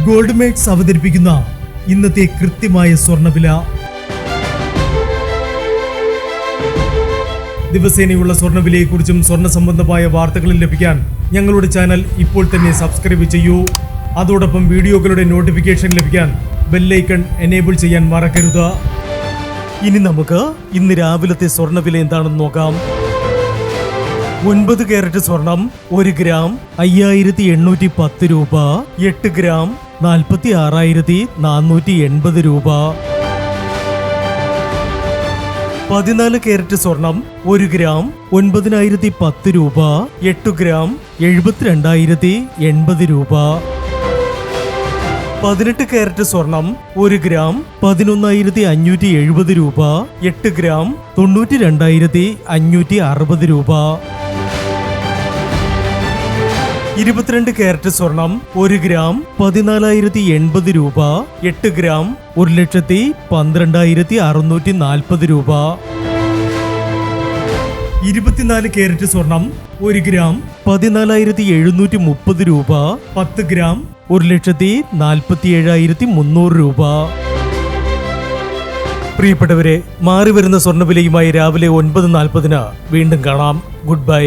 Gold makes അവതരിപ്പിക്കുന്ന ഇന്നത്തെ കൃത്യമായ സ്വർണ്ണവില. ദിവസേനയുള്ള സ്വർണ്ണവിലയെക്കുറിച്ചും സ്വർണ്ണ സംബന്ധമായ വാർത്തകളും ലഭിക്കാൻ ഞങ്ങളുടെ ചാനൽ ഇപ്പോൾ തന്നെ സബ്സ്ക്രൈബ് ചെയ്യൂ. അതോടൊപ്പം വീഡിയോകളുടെ നോട്ടിഫിക്കേഷൻ ലഭിക്കാൻ ബെല്ലൈക്കൺ എനേബിൾ ചെയ്യാൻ മറക്കരുത്. ഇനി നമുക്ക് ഇന്ന് രാവിലത്തെ സ്വർണ്ണവില എന്താണെന്ന് നോക്കാം. 9 കാരറ്റ് സ്വർണം 1 ഗ്രാം 5810 രൂപ. 8 ഗ്രാം 46,480 രൂപ. 14 കാരറ്റ് സ്വർണം 1 ഗ്രാം 9,010 രൂപ. 8 ഗ്രാം 72,080 രൂപ. 18 കാരറ്റ് സ്വർണം 1 ഗ്രാം 11,570 രൂപ. 8 ഗ്രാം 92,560 രൂപ. 22 കാരറ്റ് സ്വർണം 1 ഗ്രാം 14,080 രൂപ. 8 ഗ്രാം 1,12,640 രൂപ. 24 കാരറ്റ് സ്വർണം 1 ഗ്രാം 14,730 രൂപ. 10 ഗ്രാം 1,47,300 രൂപ. പ്രിയപ്പെട്ടവരെ, മാറി വരുന്ന സ്വർണ്ണവിലയുമായി രാവിലെ 9:40 വീണ്ടും കാണാം. Good bye.